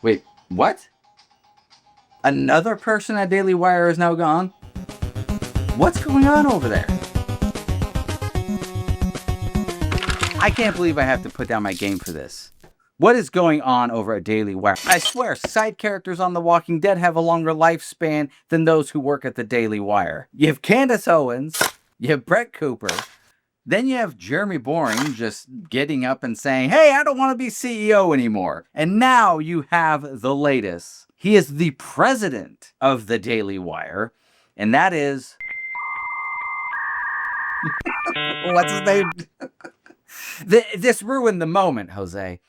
Wait, what? Another person at Daily Wire is now gone? What's going on over there? I can't believe I have to put down my game for this. What is going on over at Daily Wire? I swear, side characters on The Walking Dead have a longer lifespan than those who work at the Daily Wire. You have Candace Owens, you have Brett Cooper, then you have Jeremy Boring just getting up and saying, hey, I don't want to be CEO anymore. And now you have the latest. He is the president of the Daily Wire, and that is... What's his name? This ruined the moment, Jose.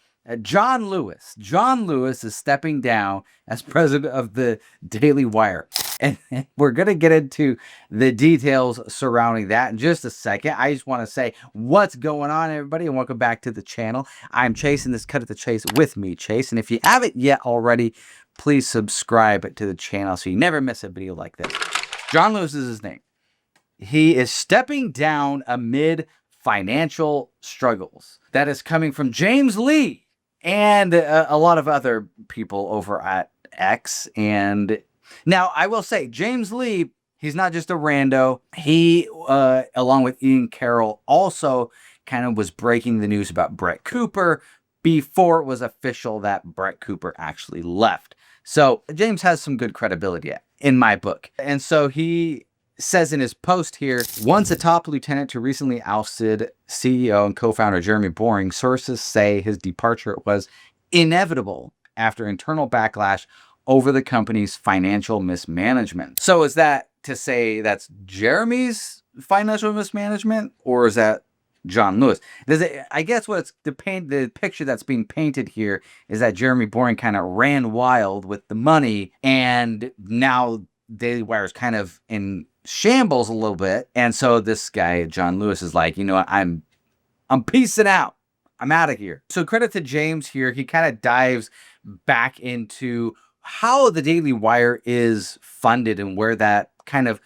John Lewis. John Lewis is stepping down as president of the Daily Wire. And we're going to get into the details surrounding that in just a second. I just want to say what's going on, everybody, and welcome back to the channel. I'm Chase, and this Cut at the Chase with me, Chase. And if you haven't yet already, please subscribe to the channel so you never miss a video like this. John Lewis is his name. He is stepping down amid financial struggles. That is coming from James Lee and a lot of other people over at X. And now I will say, James Lee, he's not just a rando. He, along with Ian Carroll, also kind of was breaking the news about Brett Cooper before it was official that Brett Cooper actually left. So James has some good credibility in my book. And so he says in his post here, once a top lieutenant to recently ousted CEO and co-founder Jeremy Boring, sources say his departure was inevitable after internal backlash over the company's financial mismanagement. So is that to say that's Jeremy's financial mismanagement, or is that John Lewis? I guess what's the picture that's being painted here is that Jeremy Boring kind of ran wild with the money, and now Daily Wire is kind of in shambles a little bit. And so this guy, John Lewis, is like, you know what, I'm peacing out. I'm out of here. So credit to James here. He kind of dives back into how the Daily Wire is funded and where that kind of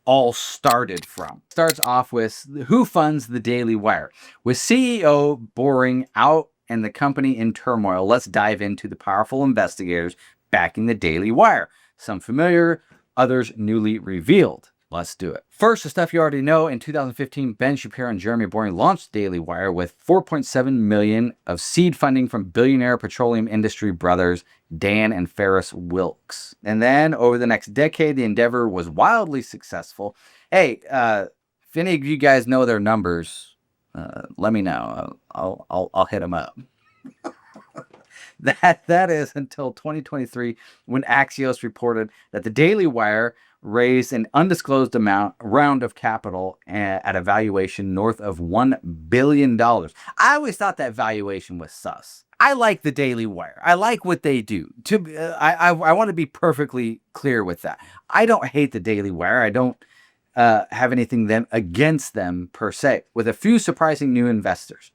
all started from. Starts off with who funds the Daily Wire. With CEO Boring out and the company in turmoil, let's dive into the powerful investigators backing the Daily Wire. Some familiar, others newly revealed. Let's do it. First, the stuff you already know. In 2015, Ben Shapiro and Jeremy Boring launched Daily Wire with $4.7 million of seed funding from billionaire petroleum industry brothers Dan and Ferris Wilks. And then over the next decade, the endeavor was wildly successful. Hey, if any of you guys know their numbers, let me know. I'll hit them up. That is until 2023, when Axios reported that the Daily Wire raised an undisclosed round of capital at a valuation north of $1 billion. I always thought that valuation was sus. I like the Daily Wire. I like what they do. I want to be perfectly clear with that. I don't hate the Daily Wire. I don't have anything against them per se, with a few surprising new investors.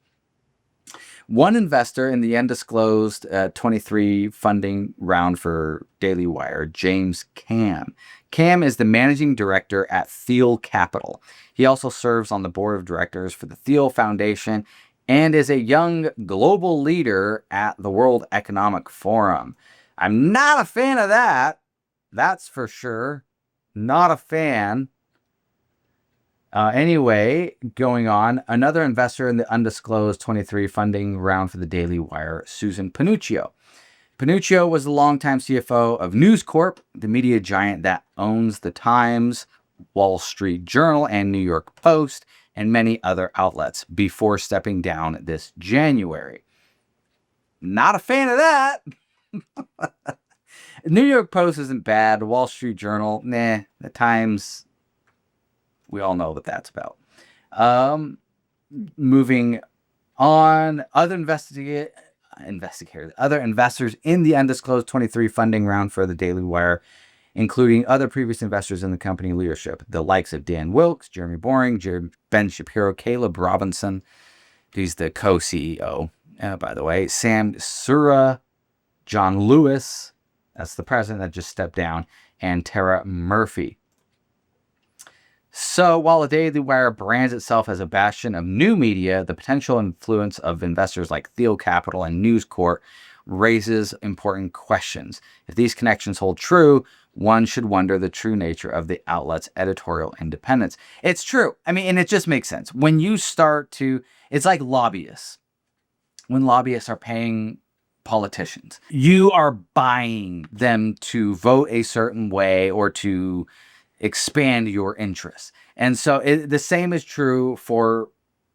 One investor in the undisclosed 23 funding round for Daily Wire, James Cam. Cam is the managing director at Thiel Capital. He also serves on the board of directors for the Thiel Foundation and is a young global leader at the World Economic Forum. I'm not a fan of that. That's for sure. Not a fan. Anyway, going on, another investor in the undisclosed 23 funding round for the Daily Wire, Susan Panuccio. Panuccio was the longtime CFO of News Corp, the media giant that owns The Times, Wall Street Journal, and New York Post, and many other outlets, before stepping down this January. Not a fan of that. New York Post isn't bad. Wall Street Journal, nah. The Times, we all know what that's about. Moving on, other investors in the undisclosed 23 funding round for the Daily Wire, including other previous investors in the company leadership, the likes of Dan Wilks, Jeremy Boring, Ben Shapiro, Caleb Robinson. He's the co-CEO, by the way. Sam Sura, John Lewis, that's the president that just stepped down, and Tara Murphy. So while the Daily Wire brands itself as a bastion of new media, the potential influence of investors like Thiel Capital and News Corp raises important questions. If these connections hold true, one should wonder the true nature of the outlet's editorial independence. It's true. I mean, and it just makes sense. When you start to, it's like lobbyists. When lobbyists are paying politicians, you are buying them to vote a certain way or to expand your interests. And so the same is true for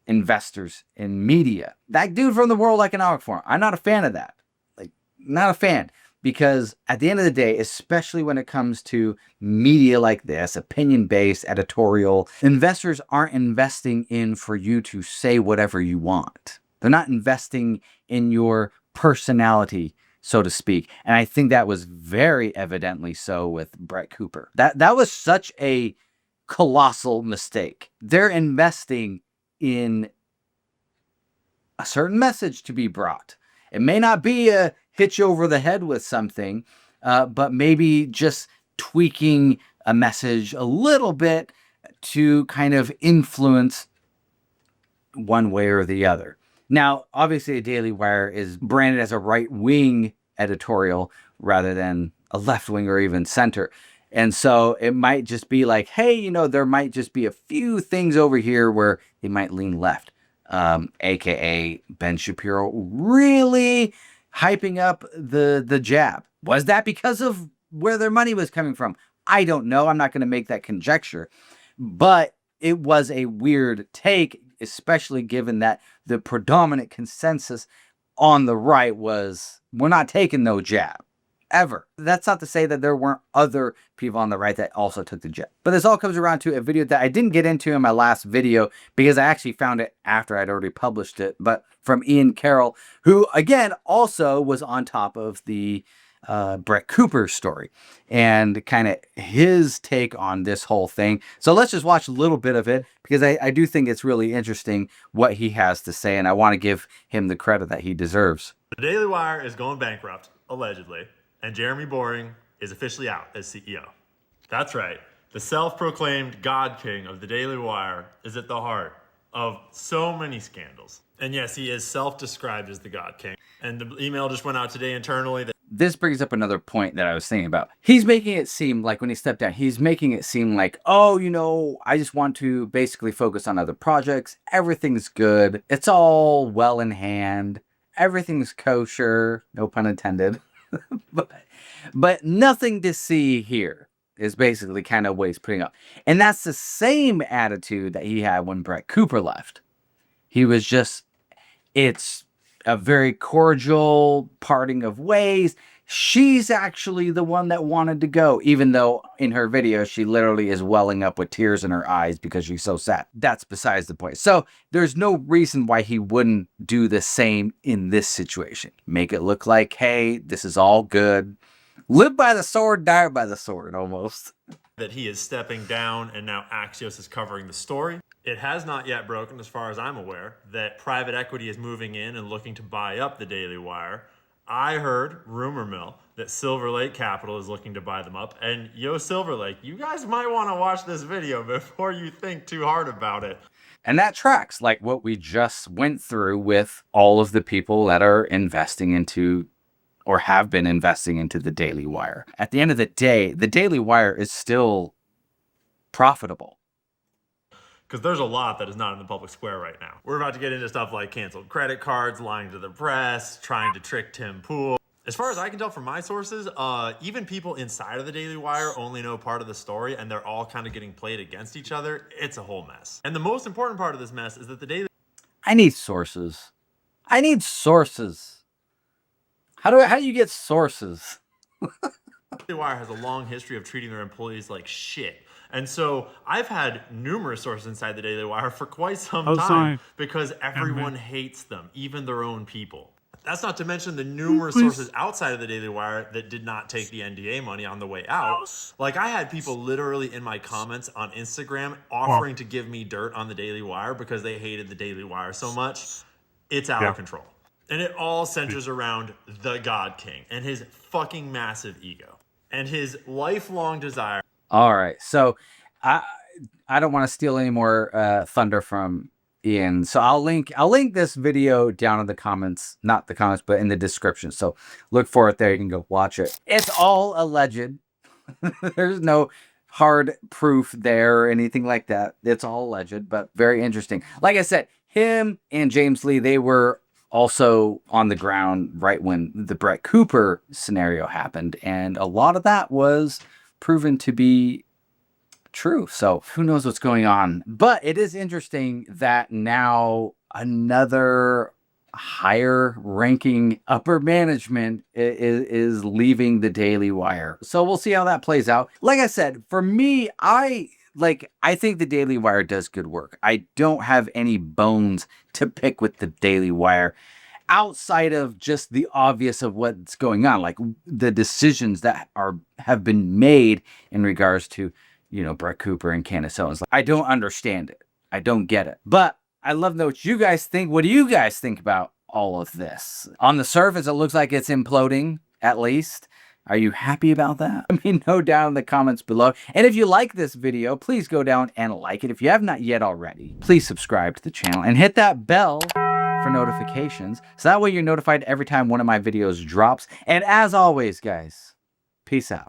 investors in media. That dude from the World Economic Forum, I'm not a fan of that. Like, not a fan. Because at the end of the day, especially when it comes to media like this, opinion-based, editorial, investors aren't investing in for you to say whatever you want. They're not investing in your personality, so to speak. And I think that was very evidently so with Brett Cooper. That was such a colossal mistake. They're investing in a certain message to be brought. It may not be a hit you over the head with something, but maybe just tweaking a message a little bit to kind of influence one way or the other. Now, obviously, a Daily Wire is branded as a right-wing editorial rather than a left-wing or even center. And so it might just be like, hey, you know, there might just be a few things over here where they might lean left. AKA Ben Shapiro really hyping up the jab. Was that because of where their money was coming from? I don't know. I'm not going to make that conjecture. But it was a weird take, especially given that the predominant consensus on the right was, we're not taking no jab. Ever. That's not to say that there weren't other people on the right that also took the jab. But this all comes around to a video that I didn't get into in my last video because I actually found it after I'd already published it. But from Ian Carroll, who, again, also was on top of the Brett Cooper story and kind of his take on this whole thing. So let's just watch a little bit of it because I do think it's really interesting what he has to say, and I want to give him the credit that he deserves. The Daily Wire is going bankrupt, allegedly, and Jeremy Boring is officially out as CEO. That's right. The self-proclaimed God King of the Daily Wire is at the heart of so many scandals. And yes, he is self-described as the God King. And the email just went out today internally that this brings up another point that I was thinking about. He's making it seem like when he stepped down, he's making it seem like, oh, you know, I just want to basically focus on other projects. Everything's good. It's all well in hand. Everything's kosher. No pun intended. but nothing to see here is basically kind of what he's putting up. And that's the same attitude that he had when Brett Cooper left. He was just, it's a very cordial parting of ways. She's actually the one that wanted to go, even though in her video, she literally is welling up with tears in her eyes because she's so sad. That's besides the point. So there's no reason why he wouldn't do the same in this situation. Make it look like, hey, this is all good. Live by the sword, die by the sword, almost. That he is stepping down and now Axios is covering the story. It has not yet broken, as far as I'm aware, that private equity is moving in and looking to buy up the Daily Wire. I heard, rumor mill, that Silver Lake Capital is looking to buy them up. And yo, Silver Lake, you guys might want to watch this video before you think too hard about it. And that tracks like what we just went through with all of the people that are investing into or have been investing into the Daily Wire. At the end of the day, the Daily Wire is still profitable. Because there's a lot that is not in the public square right now. We're about to get into stuff like canceled credit cards, lying to the press, trying to trick Tim Pool. As far as I can tell from my sources, even people inside of the Daily Wire only know part of the story, and they're all kind of getting played against each other. It's a whole mess. And the most important part of this mess is that the Daily... I need sources. I need sources. How do you get sources? Daily Wire has a long history of treating their employees like shit. And so I've had numerous sources inside the Daily Wire for quite some time because everyone hates them, even their own people. That's not to mention the numerous sources outside of the Daily Wire that did not take the NDA money on the way out. Like, I had people literally in my comments on Instagram offering to give me dirt on the Daily Wire because they hated the Daily Wire so much. It's out of control. And it all centers around the God King and his fucking massive ego and his lifelong desire. All right. So I don't want to steal any more thunder from And so I'll link this video down in the comments, not the comments, but in the description. So look for it there. You can go watch it. It's all alleged. There's no hard proof there or anything like that. It's all alleged, but very interesting. Like I said, him and James Lee, they were also on the ground right when the Brett Cooper scenario happened. And a lot of that was proven to be true. So who knows what's going on. But it is interesting that now another higher ranking upper management is leaving the Daily Wire. So we'll see how that plays out. Like I said, for me, I think the Daily Wire does good work. I don't have any bones to pick with the Daily Wire outside of just the obvious of what's going on, like the decisions that have been made in regards to, you know, Brett Cooper and Candace Owens. I don't understand it. I don't get it. But I love to know what you guys think. What do you guys think about all of this? On the surface, it looks like it's imploding, at least. Are you happy about that? Let me know down in the comments below. And if you like this video, please go down and like it. If you have not yet already, please subscribe to the channel and hit that bell for notifications. So that way you're notified every time one of my videos drops. And as always, guys, peace out.